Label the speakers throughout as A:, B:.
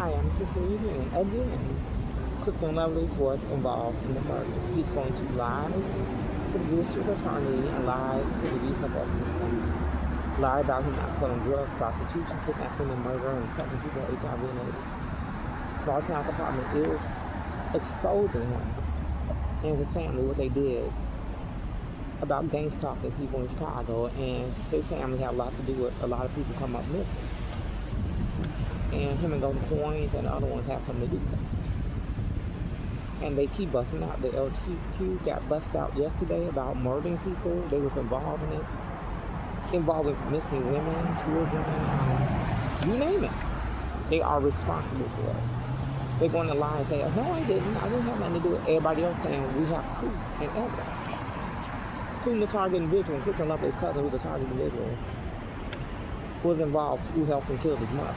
A: I am continuing again. Clifton Lovelace was involved in the murder. He's going to lie to the district attorney and lie to the DSS system. Lie about him not selling drugs, prostitution, kidnapping, and murder, and telling people HIV and AIDS. Balltown's Department is exposing him and his family, what they did about gang stalking people in Chicago, and his family had a lot to do with a lot of people come up missing. And him and Golden Coins and the other ones have something to do with it. And they keep busting out. The LGBTQ got busted out yesterday about murdering people. They was involved in it. Involved with missing women, children, you name it. They are responsible for it. They're going to lie and say, oh, no, I didn't have nothing to do with it. Everybody else saying we have proof and evidence. Including the target individual, Clifton Lovelace's cousin, who's a target individual, was involved, who helped him kill his mother.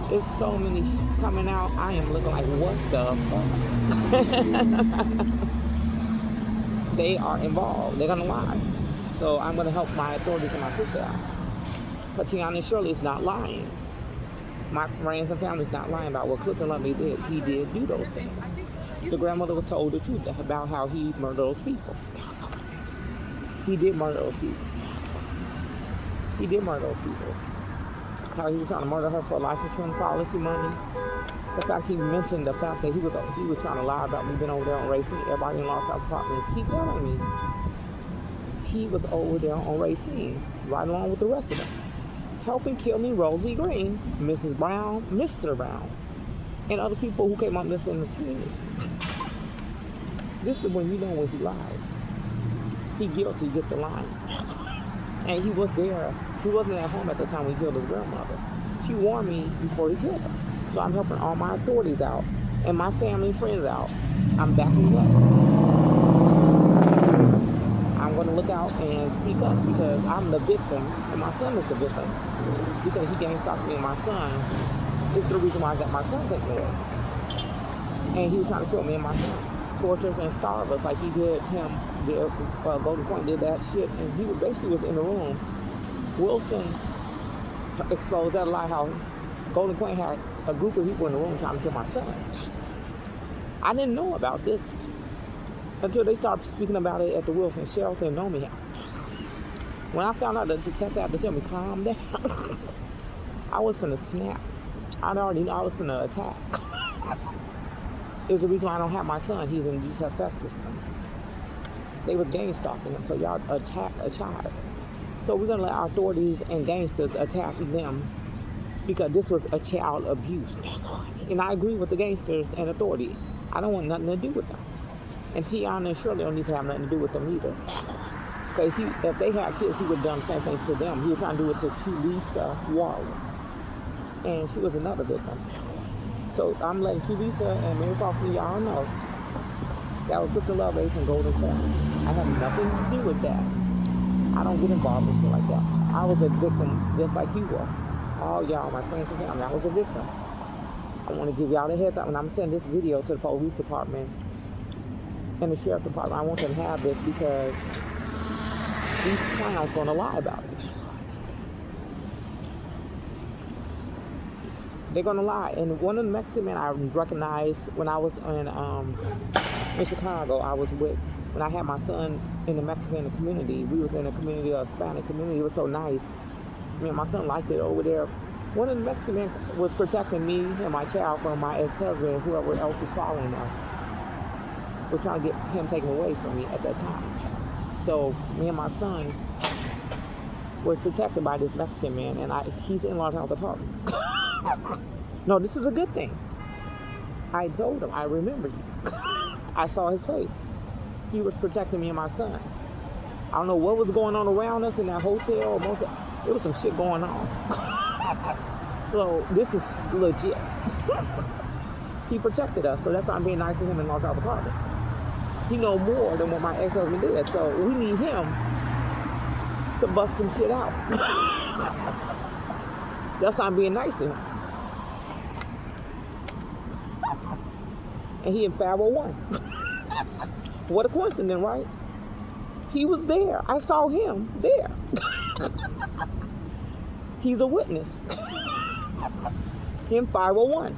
A: There's so many coming out. I am looking like, what the fuck? They are involved. They're going to lie. So I'm going to help my authorities and my sister out. But Tiana Shirley is not lying. My friends and family is not lying about what Clifton Lovelace did. He did do those things. The grandmother was told the truth about how he murdered those people. He did murder those people. He did murder those people. How he was trying to murder her for life insurance policy money. The fact he mentioned the fact that he was trying to lie about me being over there on racing. Everybody in Lost House Apartments keep telling me he was over there on racing, right along with the rest of them, helping killing Rosie Green, Mrs. Brown, Mr. Brown, and other people who came up missing in the community. This is when you know when he lies. He guilty, get the line. And he was there. He wasn't at home at the time when he killed his grandmother. She warned me before he killed her. So I'm helping all my authorities out and my family and friends out. I'm backing up. I'm going to look out and speak up because I'm the victim and my son is the victim. Because he gang stalked me and my son is the reason why I got my son taken away. And he was trying to kill me and my son. Torture us and starve us like he did him. Golden Point did that shit, and he basically was in the room. Wilson exposed that lie how Golden Point had a group of people in the room trying to kill my son. I didn't know about this until they started speaking about it at the Wilson shelter in Nomi House. When I found out the detective had to tell me calm down, I was finna snap. I already knew I was finna attack. It's the reason why I don't have my son. He's in the DSS system. They was gang stalking him, so y'all attack a child. So we're gonna let our authorities and gangsters attack them because this was a child abuse. And I agree with the gangsters and authority. I don't want nothing to do with them. And Tiana and Shirley don't need to have nothing to do with them either. Because if they had kids, he would have done the same thing to them. He was trying to do it to Lisa Wallace. And she was another victim. So I'm letting Lisa and Mary Faulkner, y'all know that was Clifton Lovelace and Golden Coin. I have nothing to do with that. I don't get involved in shit like that. I was a victim just like you were. All y'all, my friends and family, I was a victim. I want to give y'all the heads up when I'm sending this video to the police department and the sheriff department. I want them to have this because these clowns going to lie about it. They're going to lie. And one of the Mexican men I recognized when I was in Chicago, I was with, when I had my son in the Mexican community, we was in a community, a Hispanic community. It was so nice. Me and my son liked it over there. One of the Mexican men was protecting me and my child from my ex-husband, whoever else was following us. We're trying to get him taken away from me at that time. So me and my son was protected by this Mexican man, and he's in Lost House Apartment. No, this is a good thing. I told him, I remember you. I saw his face. He was protecting me and my son. I don't know what was going on around us in that hotel or motel. There was some shit going on. So this is legit. He protected us, so that's why I'm being nice to him in Lost House Apartment. He know more than what my ex-husband did, so we need him to bust some shit out. That's why I'm being nice to him. And he in 501. What a coincidence, right? He was there. I saw him there. He's a witness. Him 501.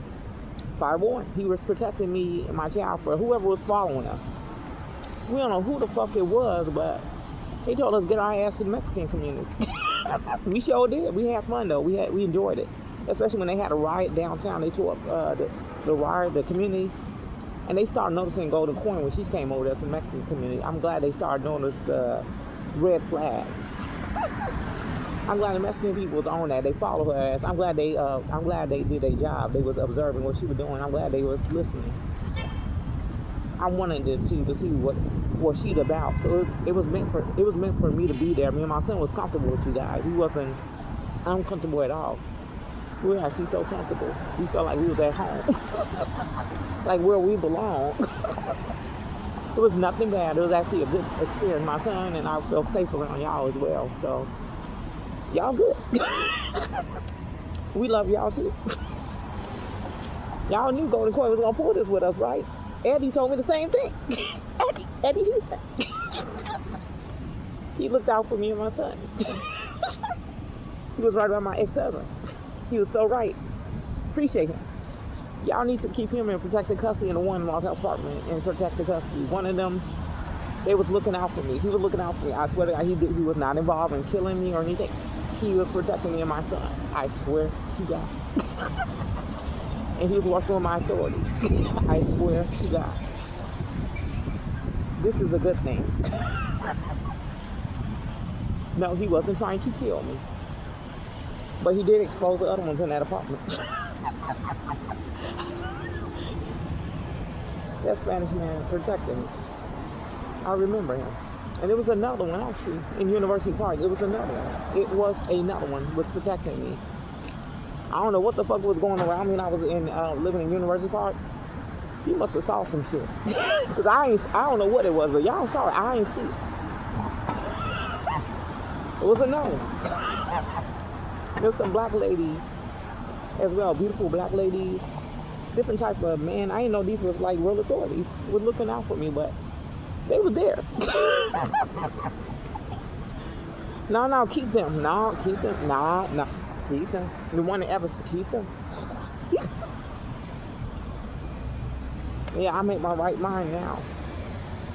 A: 501. He was protecting me and my child for whoever was following us. We don't know who the fuck it was, but they told us get our ass to the Mexican community. We sure did. We had fun though. We enjoyed it, especially when they had a riot downtown. They tore up the community, and they started noticing Golden Coin when she came over there to the Mexican community. I'm glad they started noticing the red flags. I'm glad the Mexican people was on that. They followed her ass. I'm glad they did their job. They was observing what she was doing. I'm glad they was listening. I wanted to see what she's about. So it was meant for me to be there. Me and my son was comfortable with you guys. He wasn't uncomfortable at all. We were actually so comfortable. We felt like we was at home. Like where we belong. It was nothing bad. It was actually a good experience. My son and I felt safe around y'all as well. So y'all good. We love y'all too. Y'all knew Golden Coin was gonna pull this with us, right? Eddie told me the same thing. Eddie Houston. He looked out for me and my son. He was right about my ex-husband. He was so right. Appreciate him. Y'all need to keep him in protected custody in the one Morehouse apartment in protected custody. One of them, they was looking out for me. He was looking out for me. I swear to God, he was not involved in killing me or anything. He was protecting me and my son. I swear to God. And he was working with my authority. I swear to God. This is a good thing. No, he wasn't trying to kill me. But he did expose the other ones in that apartment. That Spanish man protected me. I remember him. And it was another one actually in University Park. It was another one. It was another one was protecting me. I don't know what the fuck was going around me when I was living in University Park. You must have saw some shit. Because I don't know what it was, but y'all saw it. I ain't see it. It was another one. There's some black ladies as well, beautiful black ladies, different type of men. I didn't know these was like real authorities. Were looking out for me, but they was there. No, keep them. No, keep them. No. Keep them. The one that ever keep them. Yeah, I make my right mind now.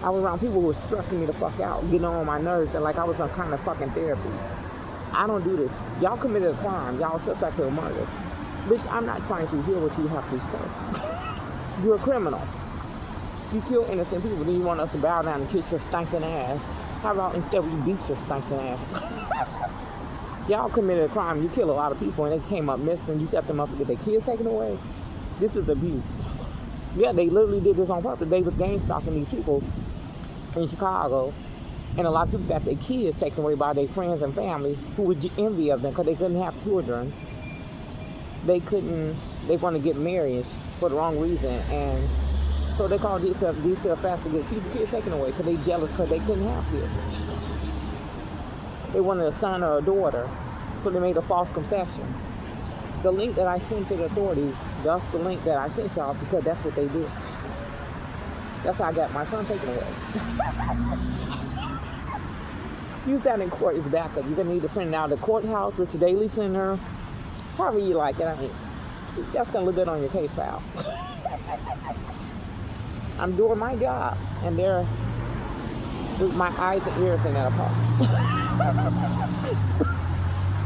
A: I was around people who were stressing me the fuck out, getting on my nerves, and like I was some kind of fucking therapy. I don't do this. Y'all committed a crime. Y'all suspect to a murder. Bitch, I'm not trying to hear what you have to say. You're a criminal. You kill innocent people, then you want us to bow down and kiss your stinking ass. How about instead we beat your stinking ass? Y'all committed a crime. You kill a lot of people and they came up missing. You set them up to get their kids taken away. This is abuse. Yeah, they literally did this on purpose. They was gang stalking these people in Chicago. And a lot of people got their kids taken away by their friends and family who would envy of them because they couldn't have children. They want to get married for the wrong reason. And so they called these fast to get people kids taken away because they jealous because they couldn't have kids. They wanted a son or a daughter, so they made a false confession. The link that I sent to the authorities, that's the link that I sent y'all because that's what they did. That's how I got my son taken away. Use that in court as backup. You're going to need to print it out of the courthouse, Richard Daley Center, however you like it. I mean, that's going to look good on your case file. I'm doing my job, and there with my eyes and ears in that apartment.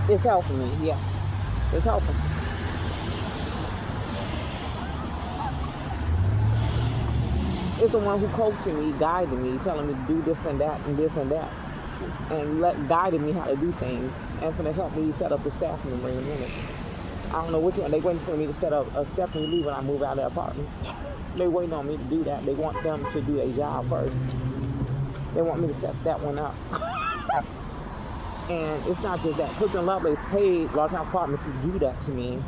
A: It's helping me, yeah. It's helping. It's the one who coaching me, guiding me, telling me to do this and that and this and that. And guided me how to do things. And for to help me set up the staff member in a minute. I don't know which one. They waiting for me to set up a Stephanie Lee when I move out of the apartment. They waiting on me to do that. They want them to do a job first. They want me to set that one up. And it's not just that. Cook and Lovelace paid Los Angeles Apartment to do that to me.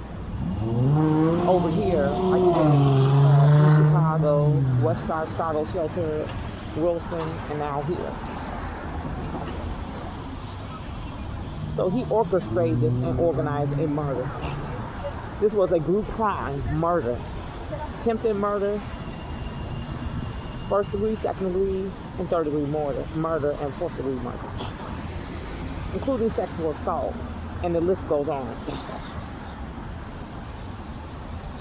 A: Over here, I do in Chicago, West Side Chicago Shelter, Wilson, and now here. So he orchestrated this and organized a murder. This was a group crime, murder. Attempted murder, first degree, second degree, and third degree murder, and fourth degree murder. Including sexual assault, and the list goes on.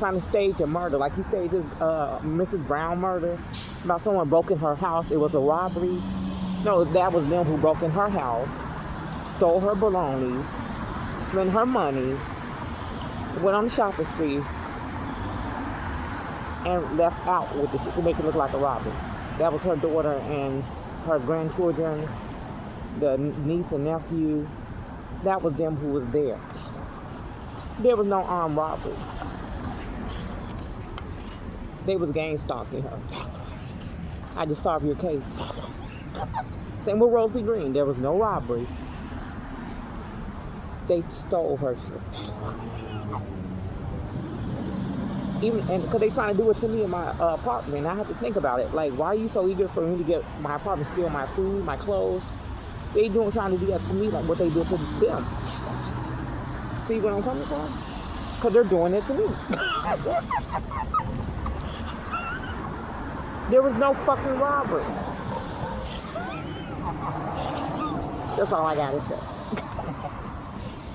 A: trying to stage a murder. Like he staged his Mrs. Brown murder about someone broke in her house. It was a robbery. No, that was them who broke in her house, stole her belongings, spent her money, went on the shopping spree, and left out with the shit to make it look like a robbery. That was her daughter and her grandchildren, the niece and nephew. That was them who was there. There was no armed robbery. They was gang stalking her. I just solved your case. Same with Rosie Green. There was no robbery. They stole her shit. Even and because they trying to do it to me in my apartment, and I have to think about it. Like, why are you so eager for me to get my apartment, steal my food, my clothes? They trying to do that to me, like what they did to them. See what I'm coming from? Because they're doing it to me. There was no fucking robbery. That's all I gotta say.